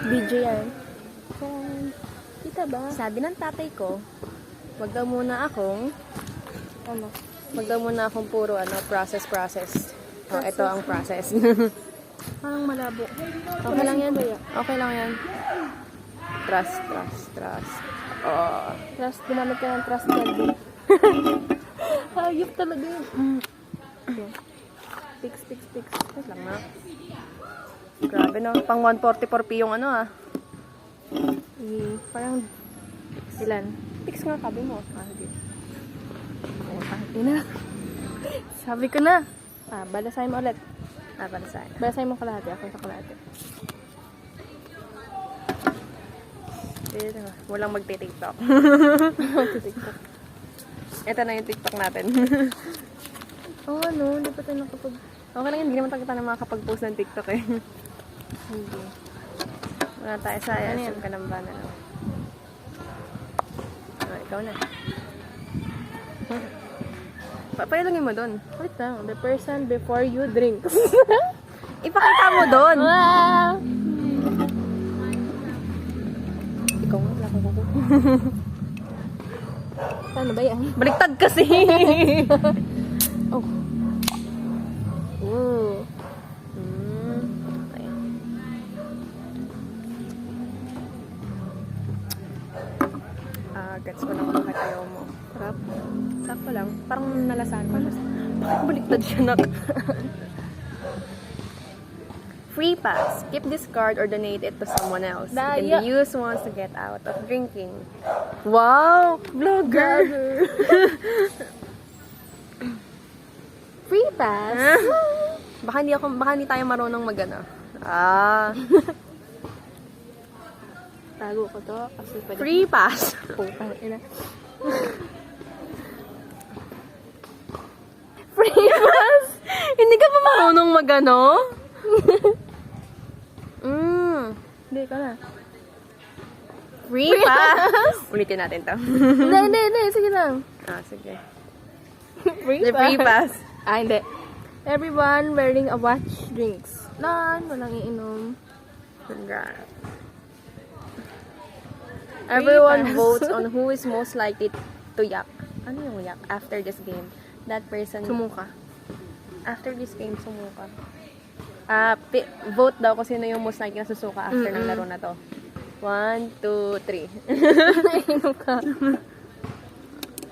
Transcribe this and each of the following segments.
Video yan. Kita ba? Sabi ng tatay ko, wag daw muna akong Ano? puro process. Oh, ito ang process. Parang malabo. Okay lang yan. Okay lang yan. Trust. Oh. Trust, ginamit ka ng trust candy. Hayop talaga yun. Okay. Fix. Wait lang na. Grabe no. Pang 144p yung Parang, ilan? Fix nga sabi mo. Sige. Ina. Sabi ko na. Balasay mo ulit. Palasay. Balasay mo kalahati. Ako sa kalahati. Walang magti-TikTok. TikTok. Ito na yung TikTok natin. Hindi pa tayo nakapag... Okay lang yun. Hindi naman tayo na makakapag-post ng TikTok eh. Hindi. Wala tayo sa SM Kanambanan. Ikaw na. Payalangin mo doon. Wait lang. The person before you drink. Ipakita mo doon. Wow! Ikaw nga, wala ko. Paano ba yan? Baliktad kasi. Oh. Ooh. Okay. Gets ko lang bakit ayaw mo. Sarap. Sakto lang. Parang nalasahan ko. Bakit baliktad siya nak? Free pass. Keep this card or donate it to someone else. It can Daya. be used once to get out of drinking. Wow! Vlogger! Free pass? Baka hindi tayo marunong magana. Tago ko to kasi pwede. Free pass. Putang ina. Free pass? Hindi ka pa marunong magano? Hindi ka na. Free pass? Ulitin natin to. Hindi. Sige lang. Sige. Free The free pass. Hindi. Everyone wearing a watch drinks. Walang iinom. Congrats. Everyone pass. votes on who is most likely to yak. Ano yung yak? After this game. That person... Sumuka. After this game, sumuka. Vote daw kung sino yung most likely na susuka after ng laro na to. 1, 2, 3. Iinom ka.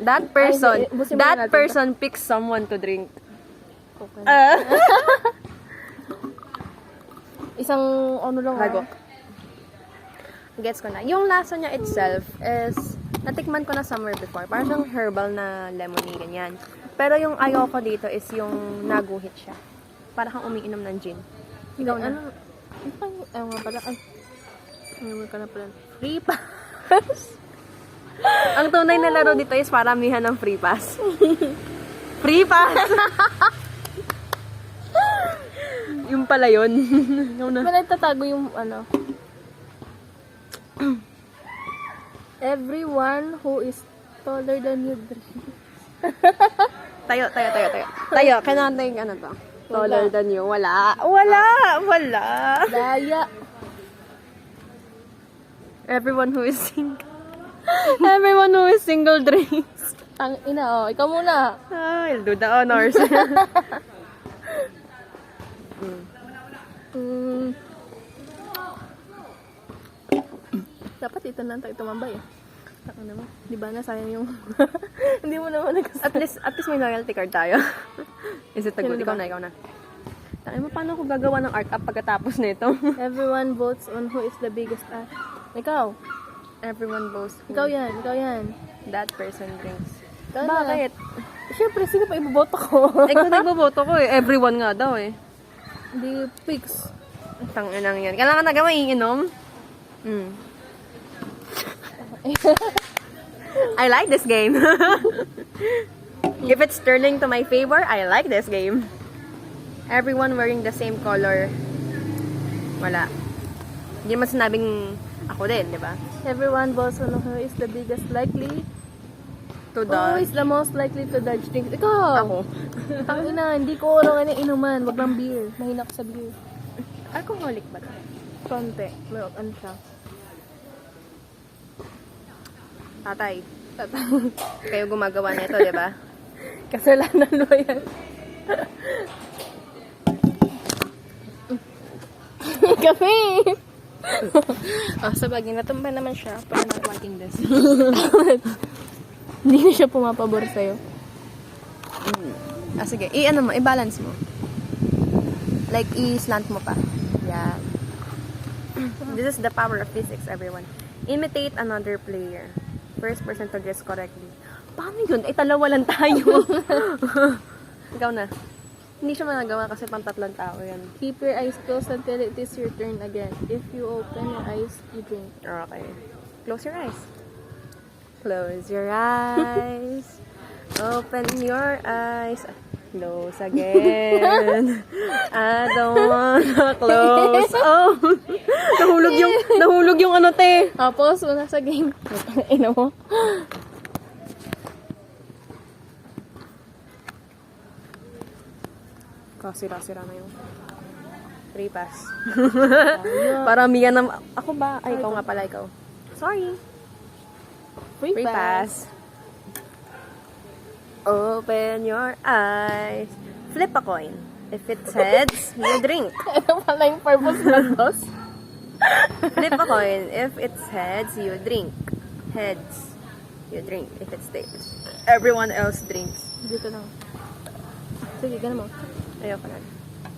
That person picks someone to drink. Okay. Isang lang. Hagok. Gets ko na. Yung lasa niya itself is, natikman ko na somewhere before. Parang siyang herbal na lemony, ganyan. Pero yung ayoko dito is yung naguhit siya. Para kang umiinom ng gin. Ikaw na. Ano nga pala. Ay. Ano ka na pala. Free pass. Ang tunay na laro dito is paramihan ng free pass. Free pass! Yung pala yun. Wala tatago yung Everyone who is taller than you drink. Tayo. Kailangan tayong to? Taller than you. Wala. Daya. Everyone who is single drinks. Ang ina, ikaw muna. I'll do the honors. Dapat dito lang tayo tumambay eh. Saka naman. Di ba na sayang yung... Hindi mo naman At least may loyalty card tayo. Is it a good? Sino Ikaw na. Tayo mo, paano ako gagawa ng art up pagkatapos nito? Everyone votes on who is the biggest Ikaw. Everyone votes. Ikaw yan. That person drinks. Ikaw Bakit? Siyempre, sino pa iboboto ko? Ikaw nagboboto ko eh. Everyone nga daw eh. Hindi, fix. Tanginang yan. Kailangan na gawin iinom? I like this game. If it's turning to my favor, I like this game. Everyone wearing the same color. Wala. Hindi naman sinabing ako din, di ba? Everyone votes on who is the biggest likely To Who dodge. is the most likely to dodge drinks? Ikaw! Ako. Tangina, hindi ko orangan yung inuman. Wag lang beer. Mahina ko sa beer. Alcoholic ba to? Konti. May ano siya. Tatay. Kayo gumagawa nito, di ba? Kasalanan mo yan. Kape! Sabagay, natumba naman siya. Para not liking this. Hindi na siya pumapabor sa'yo. Sige. I-ano mo, i-balance mo. Like, i-slant mo pa. Yeah. This is the power of physics, everyone. Imitate another player. First person to dress correctly. Paano yun? Dalawa lang tayo. Ikaw na. Hindi siya magagawa kasi pang tatlong tao yan. Keep your eyes closed until it is your turn again. If you open your eyes, you drink. Okay. Close your eyes. Close your eyes. Open your eyes. Close again. I don't wanna close. Oh. Nahulog yung ano, te. Tapos, una sa game. Ina mo. Sira-sira na yung free pass. Para miya na... Ako ba? Ay, ikaw nga pala, ikaw. Sorry. Free pass. Open your eyes. Flip a coin. If it's heads, you drink. Ano pala yung purpose ng boss? Flip a coin. If it's heads, you drink. Heads, you drink. If it's tails, everyone else drinks. Dito lang. Sige, ganun mo. Ayoko na.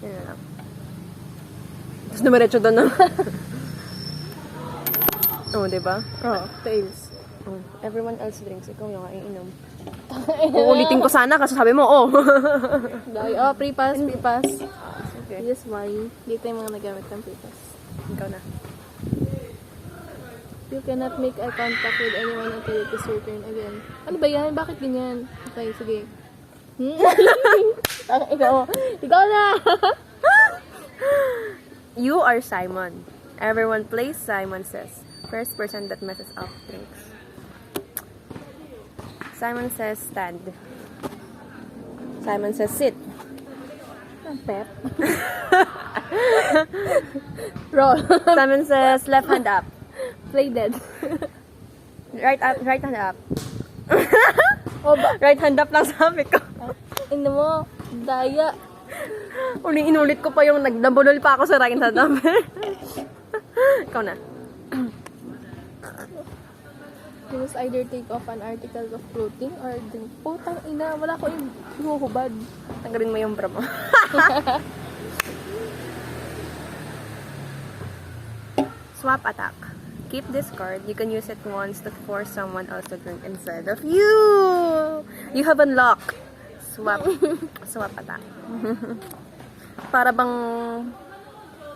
Yun na lang. Tapos dumiretso doon na. Oo, diba? Tails. Oh, everyone else drinks. Ikaw yung iinom. Uulitin ko sana kasi sabi mo, oh. Free pass, free pass. Okay. Yes, why? Dito yung mga nagamit ng free pass. Ikaw na. You cannot make eye contact with anyone until it is your turn again. Ano ba yan? Bakit ganyan? Okay, sige. Ikaw na! You are Simon. Everyone plays Simon says. First person that messes up drinks. Simon says stand. Simon says sit. Pep. Roll. Simon says left hand up. Play dead. Right hand up. Ba? Right hand up lang sabi ko. Ino mo, daya. Inulit ko pa yung nabulol pa ako sa right hand up. Ikaw na. You must either take off an article of clothing or drink. Putang ina, wala ko yung hinuhubad. Tanggalin mo yung bra mo. Swap attack. Keep this card. You can use it once to force someone else to drink instead of you. You have unlocked. Swap. Swap attack. Para bang...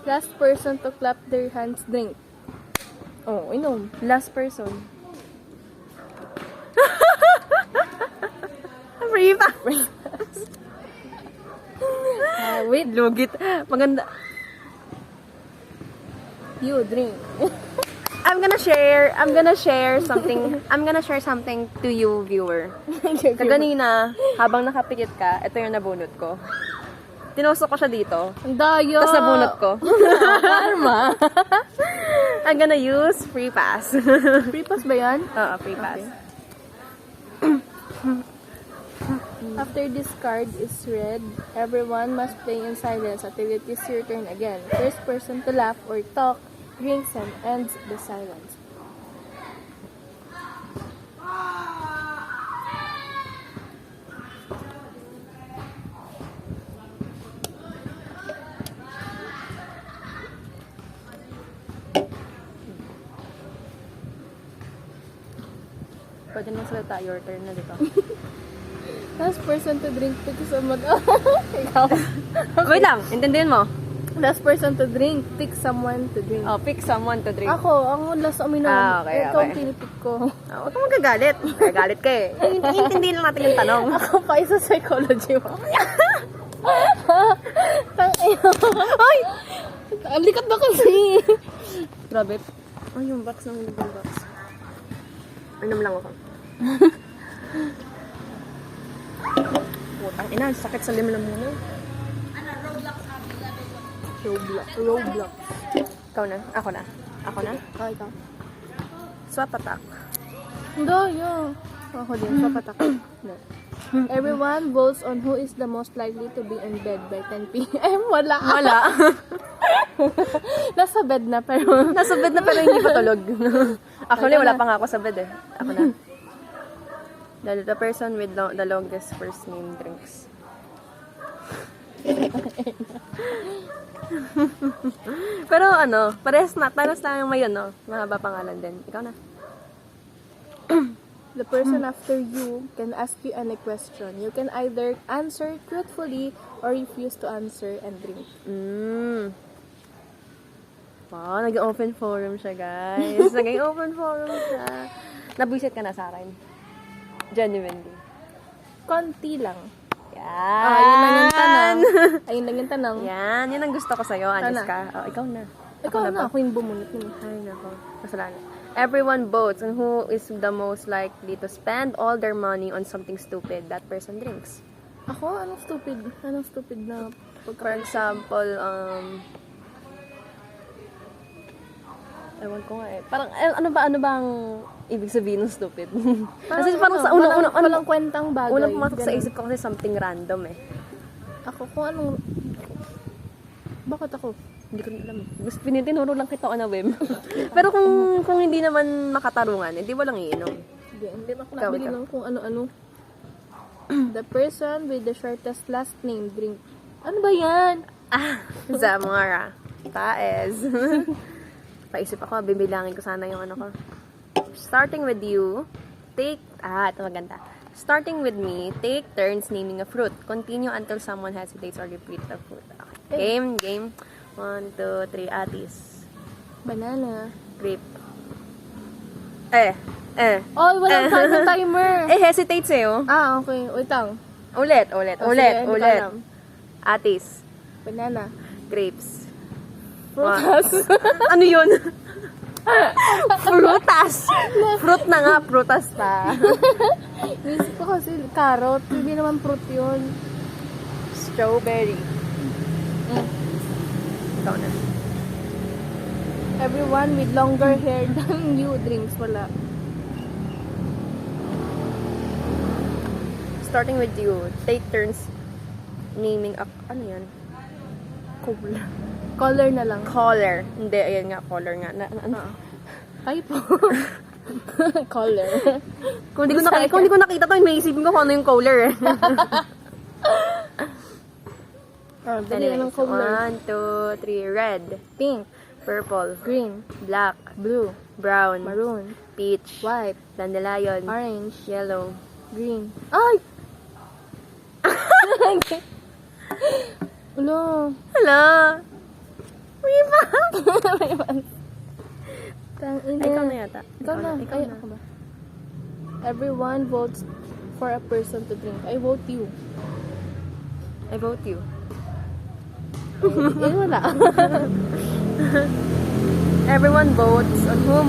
Last person to clap their hands, drink. Oh, inom. Last person. Free pass. Wait. Lugit. Maganda. You drink. I'm gonna share something to you, viewer. Kaganina, habang nakapikit ka, ito yung nabunot ko. Tinusok ko siya dito. Ang daya. Tapos nabunot ko. Karma. I'm gonna use free pass. Free pass ba yan? Oo, free pass. After this card is read, everyone must play in silence until it is your turn again. First person to laugh or talk drinks and ends the silence. Pwede nang salita, your turn na dito. Last person to drink pick someone. Ikaw. Wait lang, intindihin mo. Last person to drink pick someone to drink. Oh, pick someone to drink. Ako, ang last uminom. Okay, Ikaw ang okay. pinipick ko. Huwag kang magagalit. Magagalit ka eh. Intindihin lang natin yung tanong. Ako pa isa psychology mo. Tangina. Ay! Ang likat ba kasi? Grabe. Ay, yung box ng box. Inom lang ako. Putang ina, sakit sa limang muna. Roblox. Ikaw na. Ako na. Ako na. Oh, ikaw. Swap attack. Hindi, yeah. Ako din, papatak. No. Everyone votes on who is the most likely to be in bed by 10 p.m. Wala. Wala. Nasa bed na, pero... Nasa bed na pero hindi pa tulog. Actually, wala pa nga ako sa bed eh. Ako na. The person with the longest first name drinks. Pero ano, parehas lang yung may no? Mahaba pangalan din. Ikaw na. The person after you can ask you any question. You can either answer truthfully or refuse to answer and drink. Wow, nag-open forum siya, guys. Nag-open forum siya. Nabwisit ka na sa akin. Genuinely. Konti lang. Yan. Ayun lang yung tanong. Ayun lang yung tanong. Yan. Yan ang gusto ko sa'yo. Honest Ano? ka. Oh, ikaw na. Ikaw na, ba? ako yung bumunot yun. Ay, nako. Kasalanan. Everyone votes on who is the most likely to spend all their money on something stupid. That person drinks. Ako, anong stupid? Anong stupid na For example, ewan ko nga eh. Parang, ano ba ang ibig sabihin ng stupid? Kasi parang sa unang walang kwentang bagay. unang pumasok sa Ganun. isip ko kasi something random eh. Ako, kung anong... Bakit ako? Hindi ko alam. Gusto tinuro lang kita on a whim. Pero kung hindi naman makatarungan, hindi walang iinom. Hindi ako Ikaw, nabili ikaw. ng kung ano-ano. The person with the shortest last name drink. Ano ba yan? Zamora. Taez. Paisip ako, bibilangin ko sana yung ano ko. Starting with you, ito maganda. Starting with me, take turns naming a fruit. Continue until someone hesitates or repeats the fruit. Okay. Game. 1, 2, 3, atis. Banana. Grape. Oh, walang time timer. Hesitate sa'yo. Okay. Wait lang. Ulit. Sige, hindi ko alam. Atis. Banana. Grapes. Frutas. Ano yun? Frutas. Fruit na nga, prutas ta. Nisip ko kasi carrot. Hindi naman fruit yun. Strawberry. Ikaw na. Everyone with longer hair than you drinks. Wala. Starting with you, take turns naming a, ano yan? Color na lang. Color. Hindi, ayan nga, color nga. Ano? Typo. Color. Kung di ko nakita to, may isipin ko kung ano yung color eh. Dali ng color. 1, 2, 3, red, Pink. purple, Green. black, Blue. brown, Maroon. peach, White. dandelion, Orange. yellow. Green. Ay! Ulo. Hello! Uy, ba? Ikaw na yata. Ikaw na. Ikaw Ay, na. ako ba? Everyone votes for a person to drink. I vote you. I vote you. Wala. Everyone votes on who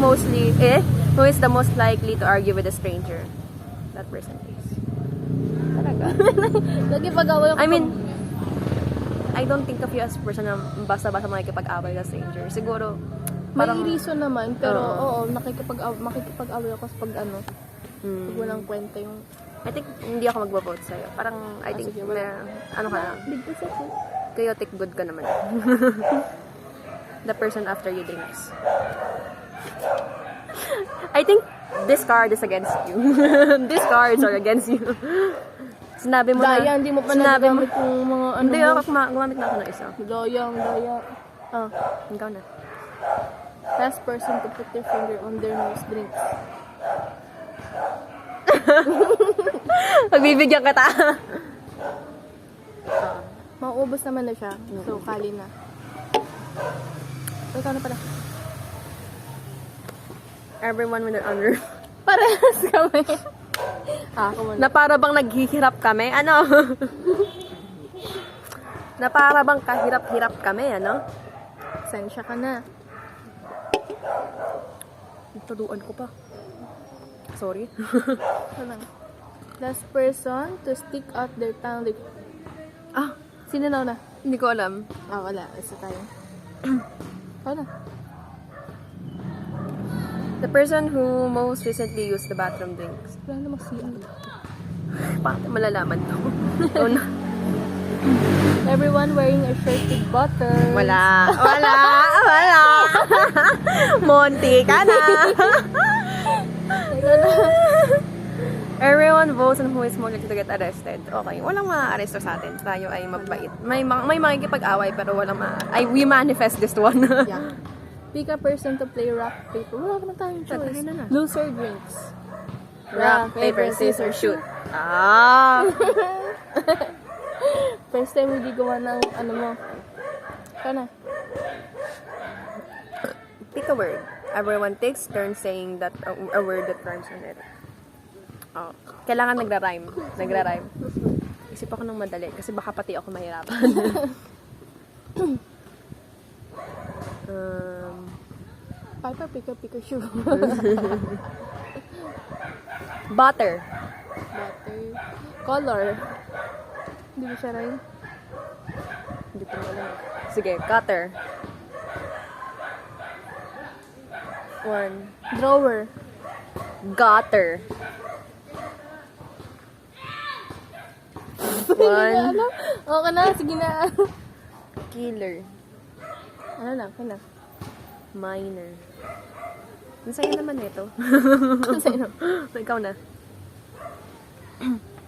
is the most likely to argue with a stranger. That person is. Talaga? Lagi pag-away ako. I mean, I don't think of you as a person na basta-basta makikipag-away sa stranger. Siguro, may parang, reason naman, pero Oo. makikipag-away ako sa pag pag walang kwenta yung... I think hindi ako magbo-vote sa'yo. Parang, I think, sige, ano ka na, Big kasi ako. chaotic good ka naman. The person after you drinks. I think this card is against you. These cards are against you. Sinabi mo Daya, na. hindi mo pa sinabi mo. nagagamit yung mga ano Hindi, mo. ako gumamit na ako ng isa. Daya. Ikaw na. Last person to put their finger on their nose drinks. Pagbibigyan kita. Mauubos naman na siya. So, kali na. Ikaw na pala. Everyone with an honor. Parehas kami. Ako muna. Na para bang naghihirap kami? Ano? Na para bang kahirap-hirap kami, ano? Sensya ka na. Tuduan ko pa. Sorry. Ito lang. Last person to stick out their tongue. Sino na? Hindi ko alam. Wala. Isa tayo. Ikaw na. The person who most recently used the bathroom drinks. Wala namang CR. Bakit malalaman to? Oh, no. Everyone wearing a shirt with buttons. Wala. Monty ka na. Everyone votes on who is more likely to get arrested. Okay, walang ma-arresto sa atin. Tayo ay mabait. May makikipag-away pero walang we manifest this one. Yeah. Pick a person to play rock, paper. Wala naman tayong choice. Tatahin na. Loser drinks. Rock, paper, scissors, shoot. Ah! First time hindi gawa ng ano mo. Ikaw na. Pick a word. Everyone takes turns saying that a word that rhymes on it. Oh, kailangan nagra-rhyme. Isip ako ng madali kasi baka pati ako mahirapan. Piper, pick a shoe. Butter. Butter. Color. Hindi ba siya rhyme? Hindi ko alam. Sige, cutter. One. Drawer. Gutter. One. Ano? Okay na, sige na. Killer. Ano na, okay na. Minor. Nasa'yo naman ito. Sa'yo. Ikaw na.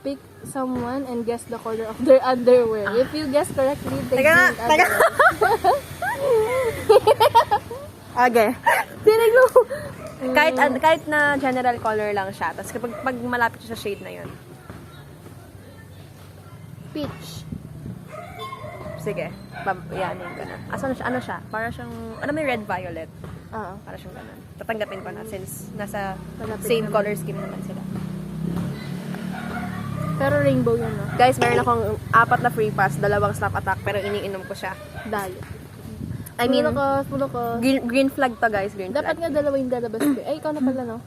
Pick someone and guess the color of their underwear. If you guess correctly, take Teka nga, drink teka. otherwise. Okay. Tinig mo. Kahit na general color lang siya. Tapos kapag malapit siya sa shade na yun. Peach. Sige. Yanin ko na. Asan siya? Ano siya? Para siyang, may red violet. Oo. Para siyang ganun. Tatanggapin ko na since nasa Malapit same naman. color scheme naman sila. Pero rainbow yun, no? Guys, meron akong 4 na free pass, 2 snap attack, pero iniinom ko siya. Dali. I mean, puno ko. green flag to guys, green Dapat flag. nga dalawa yung lalabas ko. Ay, ikaw na pala, no?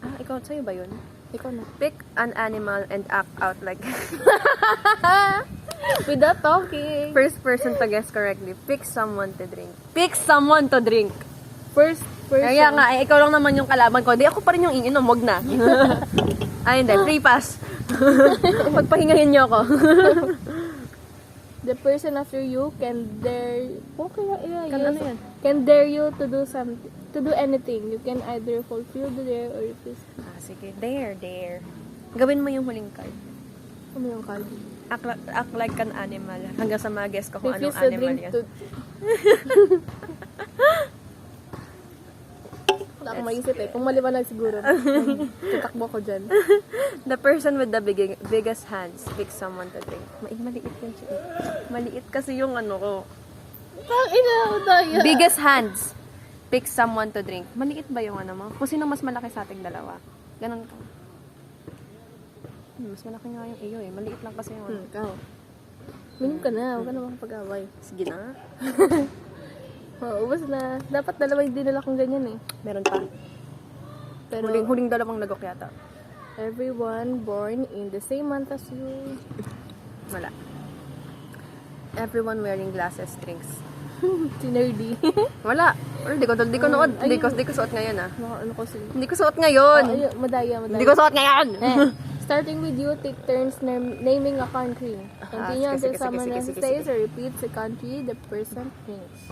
Ah, ikaw, sa'yo ba yun? Ikaw na. Pick an animal and act out like Without talking. first person to guess correctly. Pick someone to drink. Pick someone to drink. First person. Kaya nga, ikaw lang naman yung kalaban ko. Di ako pa rin yung iinom, wag na. Ay, hindi. Free pass. Pagpahingahin niyo ako. The person after you can dare... Okay, Ano yan? Can dare you to do something. To do anything. You can either fulfill the dare or refuse. Ah, sige. Dare. Gawin mo yung huling card. Ano yung card? Act like an animal. Hanggang sa mag-guess ko kung anong Refuse to animal drink yan. to... Wala akong maisip eh. Kung maliwanag siguro. Tatakbo ko dyan. The person with the biggest hands pick someone to drink. Maliit yun siya. Maliit kasi yung ano ko. Ina ako tayo. Biggest hands pick someone to drink. Maliit ba yung ano mo? Kung sino mas malaki sa ating dalawa. Ganun ka. Mas malaki nga yung iyo eh. Maliit lang kasi yung ano. Ikaw. Minom ka na. Huwag ka na makapag-away. Sige na. Ubus na. Dapat dalawa yung dinala kong ganyan eh. Meron pa. Pero Huling dalawang lagok yata. everyone born in the same month as you. Wala. Everyone wearing glasses drinks. Si Nerdy. Wala. Di ko nood. Hindi ko suot ngayon ah. Ano ko si... Hindi ko suot ngayon. Madaya. Hindi ko suot ngayon. Starting with you, take turns naming a country. Continue until sige, someone else sige. says or repeats the country the person thinks.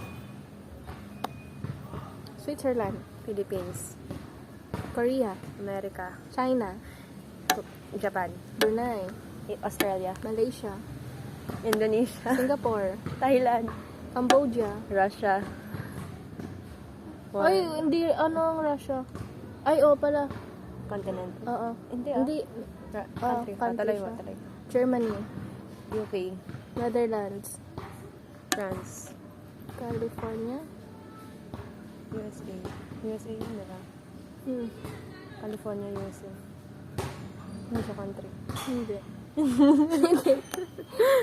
Switzerland, Philippines, Korea, America, China, Japan, Brunei, Australia, Malaysia, Indonesia, Singapore, Thailand, Cambodia. Russia. Ay, hindi, ano ang Russia? Ay, pala. Continent. Oo. Hindi Hindi. Country. Country Talay. Germany, UK, Netherlands, France, California. USA yun, diba? California, USA. Ano siya country? Hindi. Hindi.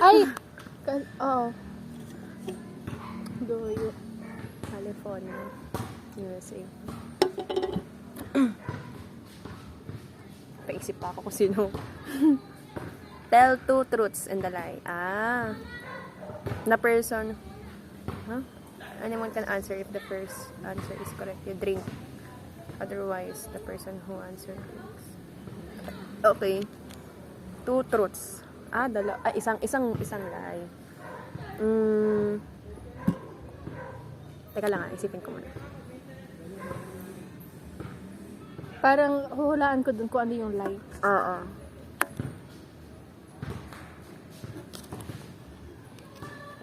Ay! Doyo. California, USA. Paisip pa ako kung sino. Tell 2 truths and a lie. Na person. Huh? Anyone can answer if the first answer is correct. You drink. Otherwise, the person who answered drinks. Okay. 2 truths. Isang lie. Teka lang isipin ko muna. Parang huhulaan ko dun kung ano yung lie. Oo.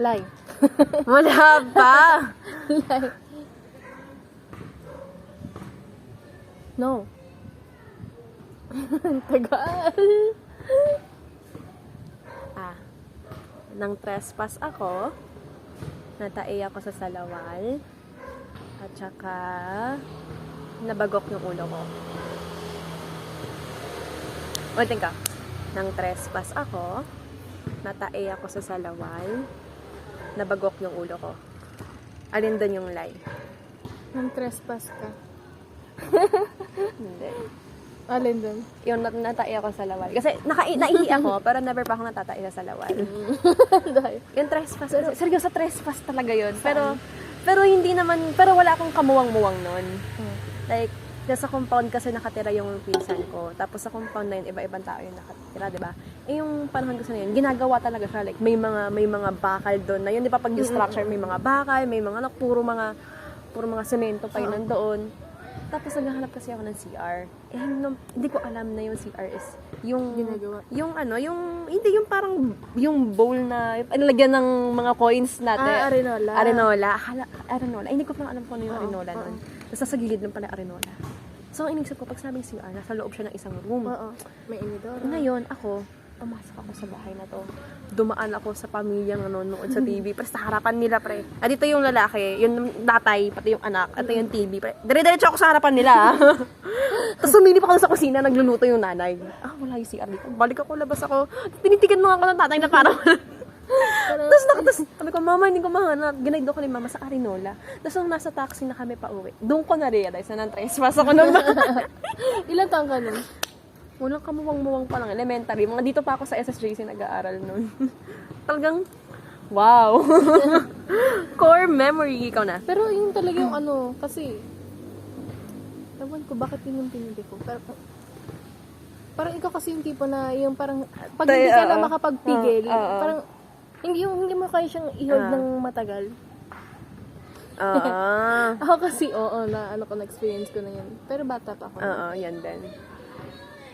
Lie. Wala pa! Lie. No. Tagal. Nang trespass ako, natae ako sa salawal, at saka nabagok yung ulo ko. Ulitin ka. Nang trespass ako, natae ako sa salawal, nabagok yung ulo ko. Alin doon yung lie? Nang trespass ka. Hindi. Alin dun? Yung natae ako sa salawal. Kasi naihi ako, pero never pa ako natatae sa salawal. Dahil. Yung trespass, seryoso trespass talaga yun. Pero hindi naman, pero wala akong kamuwang-muwang nun. Like, sa compound kasi nakatira yung pinsan ko. Tapos sa compound na yun, iba-ibang tao yung nakatira, di ba? Eh yung panahon ko sa yun, ginagawa talaga siya. Like, may mga bakal doon na yun. Di ba pag yung structure, may mga bakal, may mga, puro mga semento pa yun nandoon. Tapos naghahanap kasi ako ng CR. Eh, hindi ko alam na yung CR is yung Ginagawa. Hindi yung parang yung bowl na nalagyan ng mga coins natin. Arenola. Arenola. Hindi ko pa alam kung ano yung arenola nun. Tapos sa gilid lang pala arenola. So, ang inisip ko, pag sabing CR, nasa loob siya ng isang room. Oo. May inidoro. Ngayon, pumasok ako sa bahay na to. Dumaan ako sa pamilyang nanonood sa TV. Pre, sa harapan nila, pre. Dito yung lalaki, yung tatay, pati yung anak, at yung TV, pre. Dire-diretso ako sa harapan nila, Tapos sumilip ako sa kusina, nagluluto yung nanay. Wala yung CR dito. Balik ako, labas ako. Tinitigan mo ako ng tatay na parang Tapos, sabi ko, mama, hindi ko mahanap. Ginaydo ko ni mama sa Arinola. Tapos, nung nasa taxi na kami pa uwi, doon ko na-realize na nang-trespass ako ng Ilan taong ka nun? Walang kamuwang-muwang pa lang, elementary. Mga dito pa ako sa SSJC nag-aaral nun. Talagang, wow. Core memory, ikaw na. Pero yun talaga yung kasi, ewan ko, bakit yun yung pinili ko. Pero, parang ikaw kasi yung tipo na, yung parang, pag hindi ka na makapagpigil, parang, hindi mo kaya siyang i-hold ng matagal. Ako kasi, na-experience ko na yun. Pero bata pa ako. Yan din.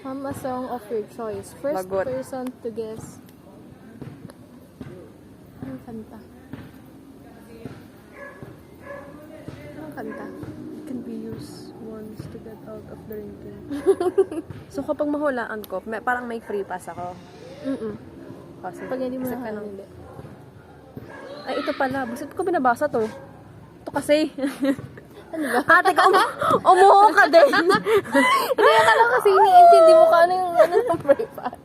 A song of your choice. First Bagot. person to guess. Anong kanta? Can be used once to get out of drinking. So, kapag mahulaan ko, parang may free pass ako. Kasi, Pag hindi mo isip ka na ng- Ay, ito pala. Busit ko binabasa to. Ito kasi. Ano ba? Ate ka, umuho ka din. Hindi, akala kasi iniintindi mo ka ano yung breakfast.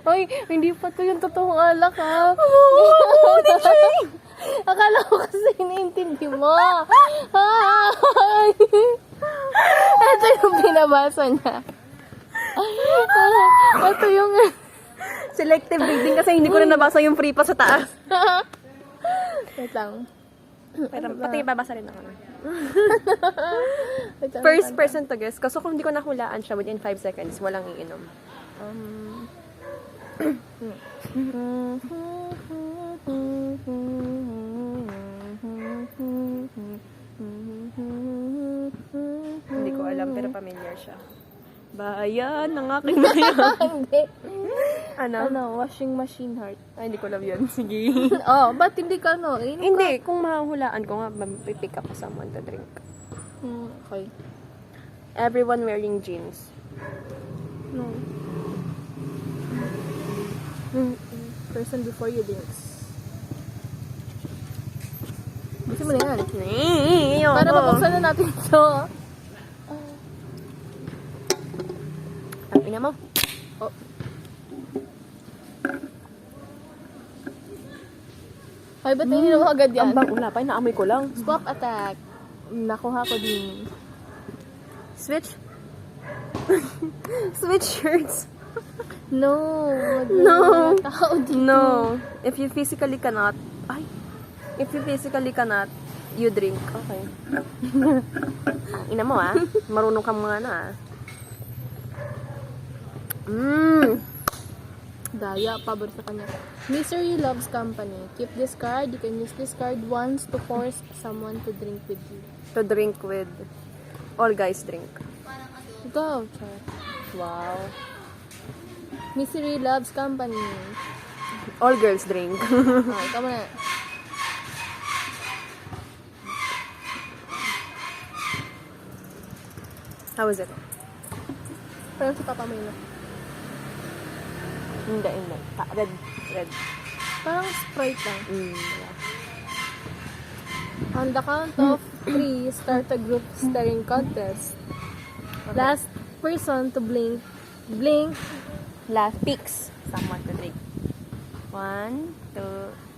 Hoy, hindi pa to yung totoong alak, ha? Akala ko kasi iniintindi mo. Ito yung binabasa niya. Ito yung... Selective reading kasi hindi ko na nabasa yung free pa sa taas. Wait lang. Pero pati babasa rin ako. Wait lang. First person to guess. Kasi kung hindi ko nahulaan siya within 5 seconds, walang iinom. Hindi ko alam pero familiar siya. Bayan ng aking bayan. Hindi. Ano? Washing machine heart. Ay, hindi ko alam yun. Sige. Ba't hindi ka, Hindi, kung mahulaan ko nga, pipick up someone to drink. Okay. Everyone wearing jeans. No. Person before you drinks. Gusto mo na yan. Para mabuksan na natin ito. Ang ina mo. Oh. Ay, ba't hindi mo agad yan? Ang bang wala pa, naamoy ko lang. Swap attack. Nakuha ko din. Switch? Switch shirts. No. No. Tao dito. No. If you physically cannot. Ay. If you physically cannot, you drink. Okay. Ina mo marunong kang mga Daya, pabor sa kanya. Misery loves company. Keep this card. You can use this card once to force someone to drink with you. To drink with. All guys drink. Go, Char. Wow. Misery loves company. All girls drink. Oh, ikaw muna. How is it? Parang si Papa Milo. Hindi. Red. Parang Sprite lang. Yeah. On the count of 3, start a group staring contest. Last person to blink. Last picks. Someone to drink. 1, 2,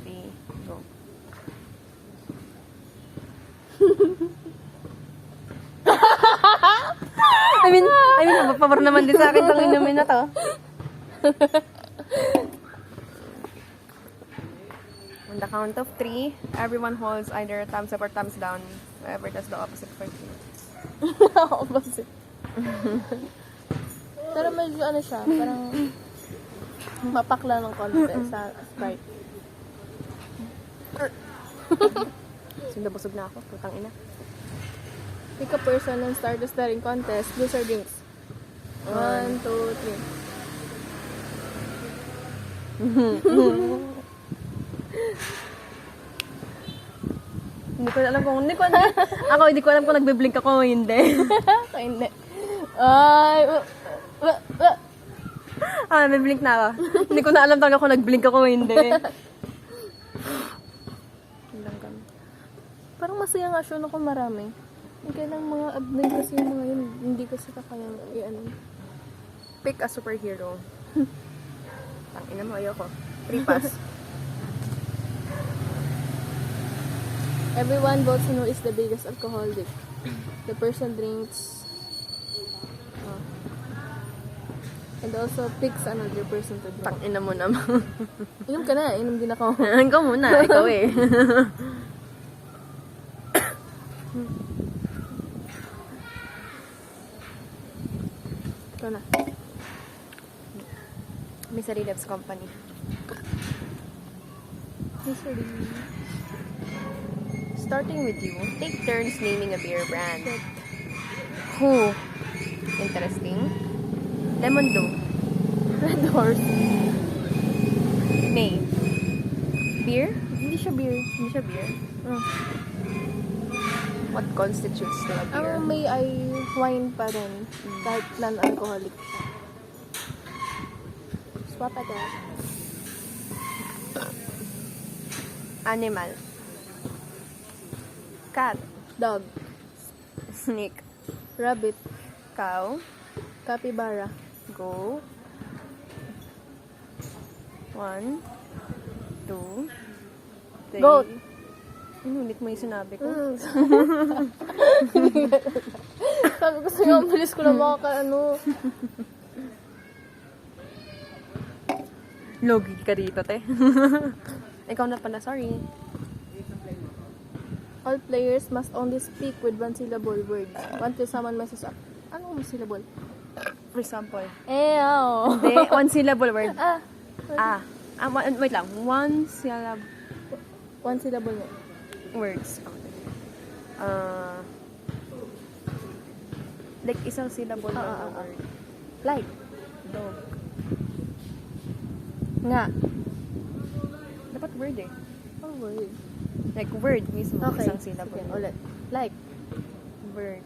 3, go. I mean, pabor naman din sa akin itong inumin na to. On the count of 3, everyone holds either thumbs up or thumbs down. Whoever does the opposite for 3. Opposite. Pero medyo ano siya, parang mapakla ng konti sa Sprite. Busog na ako. Putang ina. Pick a person and start the staring contest. Lose or drinks. 1, 2, 3. Hindi ko alam kung nagbe-blink ako o hindi. Hindi. Ay, Nagbe-blink na ako. Hindi ko na alam talaga kung nag-blink ako o hindi. parang masaya nga siya kung marami. Kaya lang mga admin kasi yung mga yun, hindi kasi kakayang i-ano. Pick a superhero. Tangina mo, ayoko. 3 pass. Everyone votes on who is the biggest alcoholic. The person drinks and also picks another person to drink. Tangina mo naman. Inom ka na, inom din ako. Ikaw muna, ikaw eh. Ikaw na. Misery loves company. Misery. Starting with you, take turns naming a beer brand. Who? Interesting. Lemon Dew. Red Horse. May. Beer? Hindi siya beer. Hindi siya beer. What constitutes to a beer? Ang may ay wine pa rin. Kahit non-alcoholic siya. Swap agad. Animal. Cat. Dog. Snake. Rabbit. Cow. Capybara. Go. 1, 2, 3. Goat. Inulit mo yung sinabi ko. Sabi ko sa'yo, ang bilis ko na makaka-ano. Logi ka dito, te. Ikaw na pala, sorry. All players must only speak with one-syllable words. Until someone messes up. Anong syllable? For example. Ew. Hindi, one syllable word. Wait lang. One syllable One syllable nga. words. Like isang syllable na word. Like. Dog. Nga. Dapat word eh. Oh, word. Like word mismo. Okay. Isang syllable. Sige, ulit. Like. Word.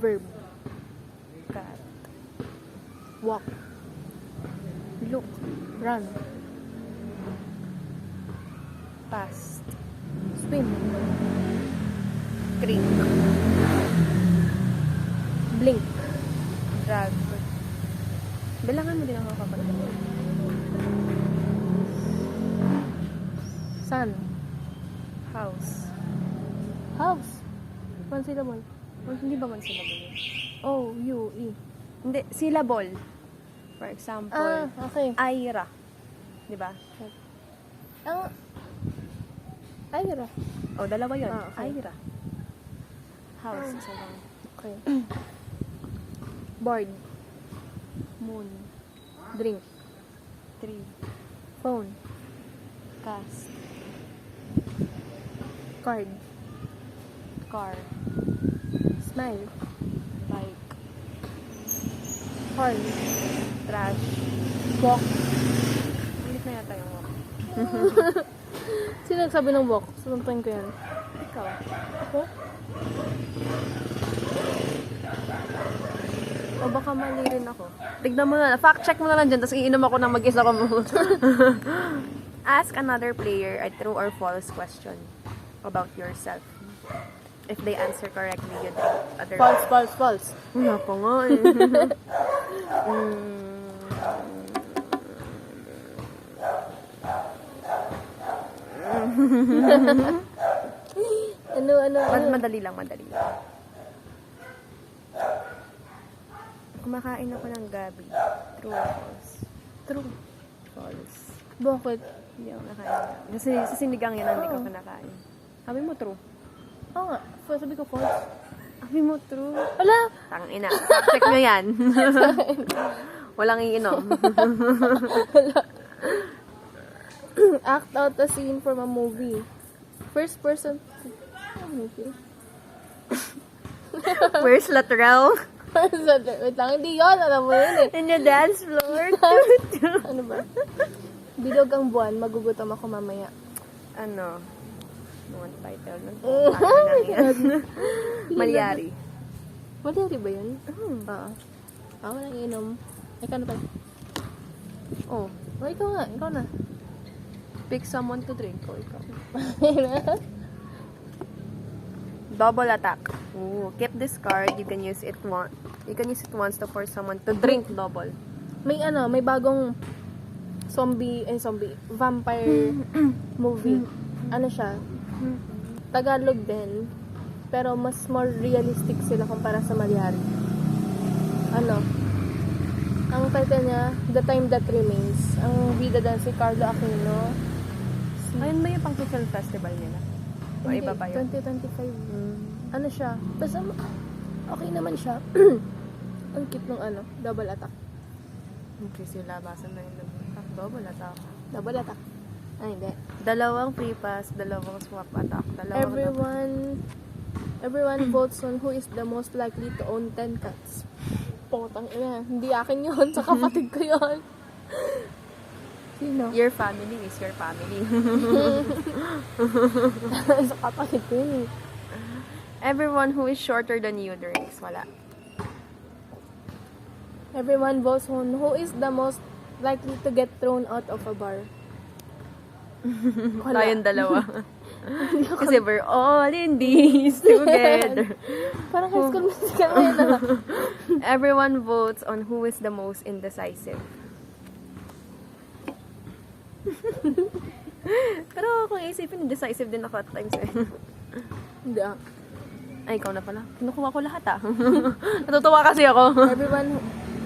Verb. Cat. Walk. Look. Run. Past. Swim. Creek. Blink. Drag. Bilangan mo din ang kapatid. Sun. House. House. One syllable. Oh, hindi ba man syllable yun? O-U-E. Hindi, syllable. For example, Okay. Aira. Di ba? Ang Ira. Oh, dalawa yun. Okay. Ira. House. Isa lang. Okay. Board. Moon. Drink. Tree. Phone. Cast. Card. Car. Smile. Bike. Horn. Trash. Walk. Ulit na yata yung walk. Sino nagsabi ng walk? Sununtuin ko yan. Ikaw. Ako? O baka mali rin ako. Tignan mo na. Fact check mo na lang dyan, tapos iinom ako ng mag-isa ko mo. Ask another player a true or false question about yourself. If they answer correctly, you drink. False, false, false. Wala pa nga eh. Ano? Madali lang. Kumakain ako ng gabi. True or false? True. False. Bakit? Hindi ako nakain. Kasi sa sinigang yan, hindi ko kinakain. Sabi mo true. Oo nga. Sabi ko false. Sabi mo true. Wala! Tangina. Check nyo yan. Walang iinom. Act out a scene from a movie. First person. Movie. Where's Latrell? Wait lang, hindi yun. Alam mo yun eh. In the dance floor. Ano ba? Bilog ang buwan, magugutom ako mamaya. Ano? One title. Tangina yan. Malyari. Madali ba yun? Oo. Walang inom. Ikaw na pa. Oh. Oh, ikaw nga. Ikaw na. Pick someone to drink. O, ikaw. Double attack. Ooh, keep this card. You can use it once to force someone to drink double. May bagong vampire movie. Ano siya? Tagalog din. Pero mas more realistic sila kumpara sa Malyari. Ano? Ang title niya, The Time That Remains. Ang bida doon si Carlo Aquino. Ayun ba yung pang film festival nila? O Hindi, iba pa yun? 2025. Ano siya? Basta okay naman siya. Ang cute nung double attack. Okay, sila labasan na yung double attack. Double attack. Ay, hindi. Dalawang free pass, dalawang swap attack, dalawang Everyone votes on who is the most likely to own 10 cats. Potang ina. Hindi akin yun. Sa kapatid ko yun. Sino? Your family is your family. Sa kapatid ko yun. Everyone who is shorter than you drinks. Wala. Everyone votes on who is the most likely to get thrown out of a bar. Wala. Tayong dalawa. Kasi we're all in this together. Parang high school musical na yun. Everyone votes on who is the most indecisive. Pero kung isipin, indecisive din ako at times eh. Hindi ah. Ay, ikaw na pala. Kinukuha ko lahat ah. Natutuwa kasi ako. Everyone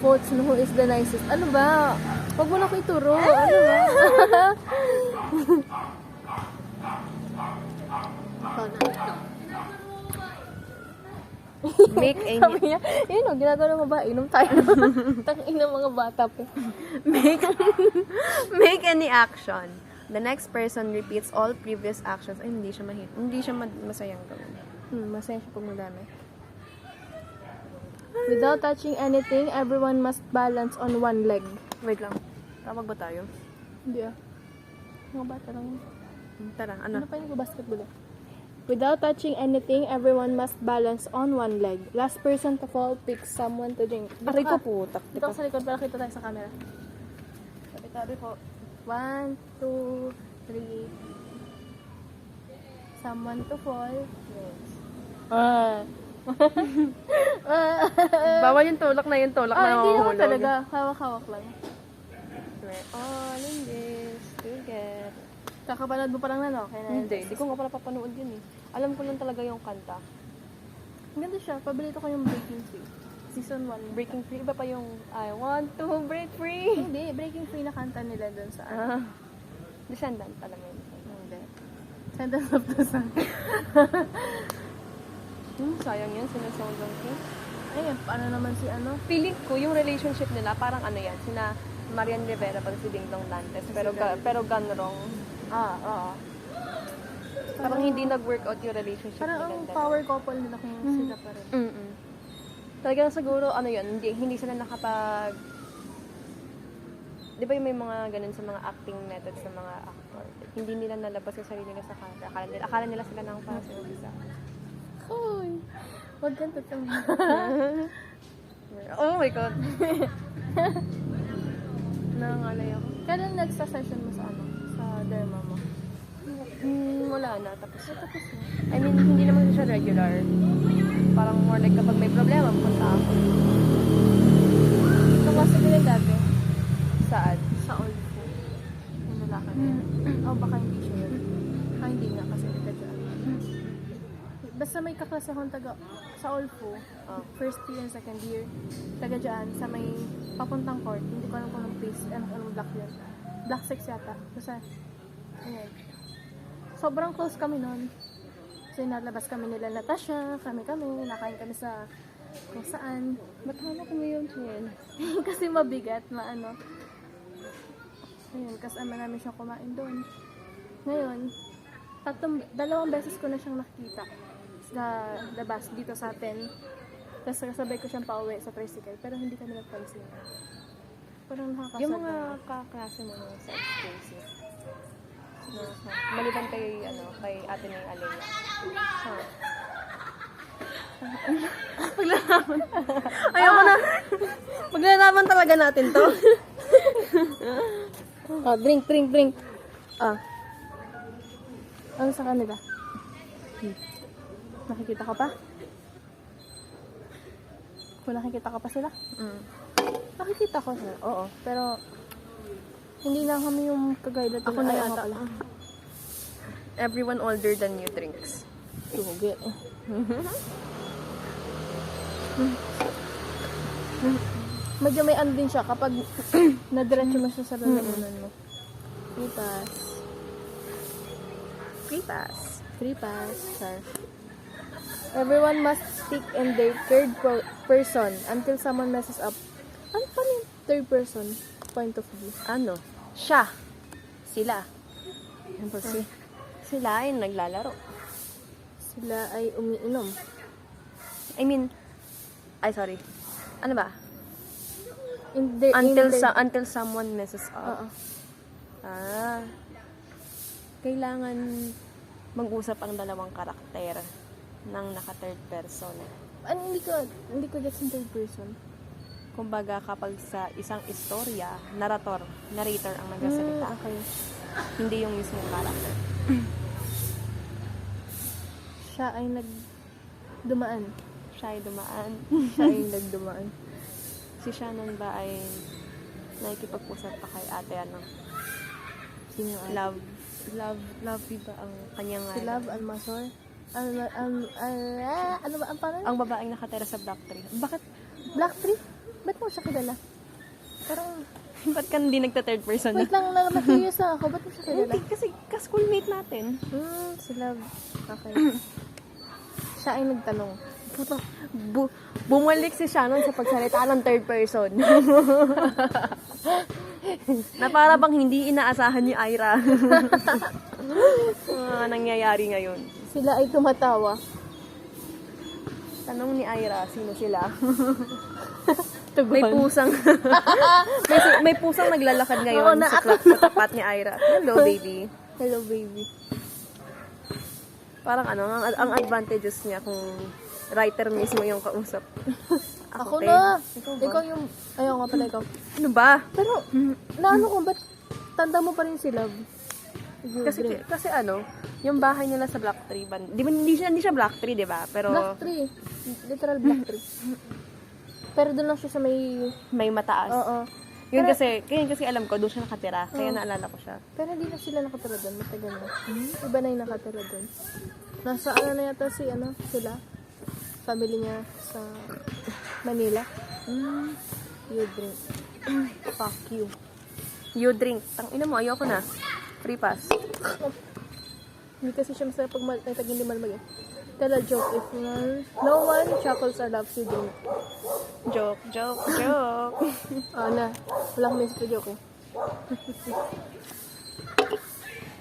votes on who is the nicest. Ano ba? Huwag mo na ko ituro. Ano ba? Make any Sabi niya, yun o, ginagawa mo ba? Inom tayo. Tangin ng mga bata pa. make any action. The next person repeats all previous actions. Ay, hindi siya masayang gawin. Masaya siya pag madami. Without touching anything, everyone must balance on one leg. Wait lang. Tawag ba tayo? Hindi ah. Mga bata lang yun. Tara, Ano pa yung basketball eh? Without touching anything, everyone must balance on one leg. Last person to fall picks someone to drink. Aray ko putak. Dito ka sa likod para kita tayo sa camera. Tabi ko. 1, 2, 3. Someone to fall. Yes. Bawal yung tulak na yung tulak na Hindi naman mahuhulog. talaga. Hawak-hawak lang. We're all in this together. Kakapanood mo pa lang na, no? Kaya na Hindi ko nga pala papanood yun eh. Alam ko lang talaga yung kanta. Ganda siya. Paborito ko yung Breaking Free. Season 1. Breaking Free, iba pa yung I want to break free. Hindi, Breaking Free na kanta nila dun sa Descendant, alam mo yun. Hindi. Sentence of the sun. Sayang yan, sina Song Joong Ki. Ayun, paano naman si ano? Feeling ko, yung relationship nila, parang ano yan, sina Marian Rivera pag si Ding Dong Dantes, pero gone wrong. Oo. Parang hindi nag-workout yung relationship Parang nila. ang power couple nila kung sila pa rin. Mm-mm. Talagang siguro, ano yun, hindi sila nakapag... Di ba yung may mga ganun sa mga acting methods ng mga actor? Hindi nila nalabas yung sarili nila sa camera. Akala nila sila nang para sa isa. Hoy! Wag kang tutang. Oh my God! Nangangalay ako. Kailan nagsa-session mo sa ano? Sa derma mo? Wala na, tapos na. Tapos na. I mean, hindi naman siya regular. Parang more like kapag may problema, pupunta ako. Ito kasi nila dati. Saan? Sa old po. Yung lalaki na yun. Oh, baka hindi siya yun. Hindi nga kasi nila dyan. Basta may kaklase akong taga sa Olfo, first year and second year, taga dyan, sa may papuntang court, hindi ko alam kung anong place, anong block yun. Block 6 yata. Basta, ayun. Sobrang close kami nun. So, nalabas kami nila Natasha, kami, nakain kami sa kung saan. Ba't hanap mo yun, Chen? Kasi mabigat, maano. Ayun, kasama namin siya kumain doon. Ngayon, dalawang beses ko na siyang nakita sa labas dito sa atin. Tapos kasabay ko siyang pauwi sa tricycle, pero hindi kami nagpansin. Parang nakakasad. Yung mga kaklase mo no, sa education. Maliban kay, kay ate na yung Alea. Paglalaman. Ayoko na. Paglalaman talaga natin to. Drink. Ano sa kanila? Nakikita ka pa? Kung nakikita ka pa sila? Nakikita ko sila, oo. Pero, hindi na kami yung kagaya Ako na yata. Everyone older than you drinks. Tugi. Medyo may ano din siya kapag nadiretso mo siya sa lalamunan mo. Free pass. Sir. Everyone must speak in their third person until someone messes up. Ano pa yung third person point of view? Ano? Siya. Sila. Sila ay naglalaro. Sila ay umiinom. I mean, sorry. Ano ba? In Until someone messes up. Oo. Kailangan mag-usap ang dalawang karakter ng naka-third person. Hindi ko gets yung third person. Kumbaga, kapag sa isang istorya, narrator ang nagsasalita. Okay. Hindi yung mismong character. Siya ay nagdumaan. Siya ay dumaan. Siya ay nagdumaan. Si Shannon ba ay nakikipag-usap pa kay ate Sino ay? Love ba ang kanyang Si Love Almasor? Ano ba ang pangalan? ang babaeng nakatira sa Black Tree. Bakit? Black Tree? Ba't mo siya kilala? Parang, Ba't ka hindi nagta-third person na? wait lang, na-curious lang ako. Ba't mo siya kilala? Hindi, kasi ka-schoolmate natin. Si Love. Okay. Siya ay nagtanong. Bumalik si Shannon sa pagsalita ng third person. Na para bang hindi inaasahan ni Ira. Nangyayari ngayon. Sila ay tumatawa. Tanong ni Ira, sino sila? Tugon. May pusang may pusang naglalakad ngayon Oo, sa tapat ni Ira. Hello, baby. Hello, baby. Parang ang advantages niya kung writer mismo yung kausap. Ako te. na. Ikaw ba? Ikaw yung, ayaw nga pala ikaw. Ano ba? Pero, naano ko, ba't tanda mo pa rin si Love? Kasi yung bahay nila sa Black Tree, di ba hindi siya Black Tree, di ba? Pero Black Tree. Literal Black Tree. Pero doon lang siya sa may mataas. Oo. Yun kasi alam ko, doon siya nakatira. Kaya naalala ko siya. Pero hindi na sila nakatira doon. Matagal na. Iba na yung nakatira doon. Nasa na yata sila. Family niya sa Manila. You drink. Fuck you. You drink. Tang ina mo, ayoko na. Free pass. Hindi kasi siya masarap pag hindi malamig eh. Tell a joke if no one chuckles or laughs you drink. Joke, joke, joke. Na. Wala akong message sa joke eh.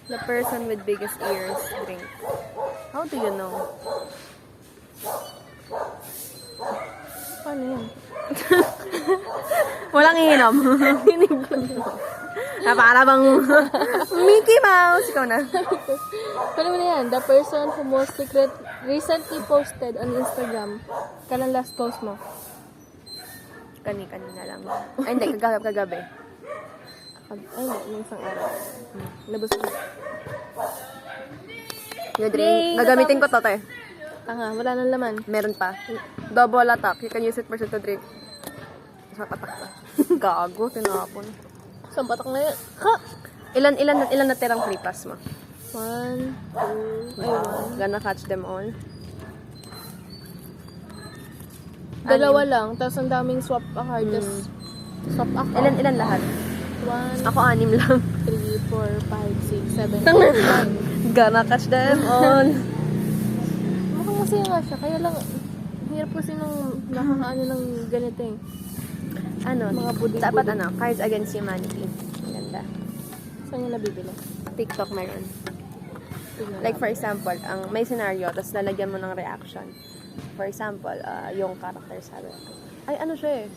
The person with biggest ears drink. How do you know? Paano yan? Walang iinom. Para bang Mickey Mouse. Ikaw na. Paano mo na yan? The person who most recently posted on Instagram. Kailan last post mo? Kanina lang. Ay, hindi. Kagabi. Ay, hindi. Nung isang araw. Labas ko. Yung drink. Gagamitin ko to, te. Tanga, wala nang laman. Meron pa. Double attack. You can use it first to drink. Sa patak ka. Gago, tinapon. Saan patak na yan? Ha! Ilan natirang free pass mo? 1, 2, ay 1. Gonna catch them all. Dalawa lang, tapos ang daming swap a card, tapos swap a card. Ilan lahat? 1, Ako 6 lang. 3, 4, 5, 6, 7, 8, 9. Gonna catch them all. Mukhang masaya nga siya, kaya lang, hirap kasi nung nakakaano ng ganito eh. Ano? Mga buding-buding. Dapat ano? Cards Against Humanity. Ganda. Saan niya nabibili? TikTok meron. Tingnan Like lang. for example, may scenario, tapos lalagyan mo ng reaction. For example, yung character sabi. Ay, ano siya eh?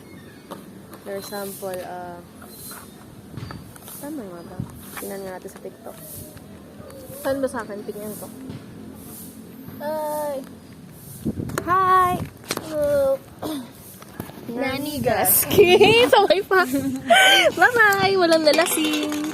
For example, tama nga ba? Tingnan nga natin sa TikTok. Saan ba sa akin? Tingnan ko. Ay! Hi! Hello! Nanigas. Sabay pa. Bye-bye! Walang nalasing.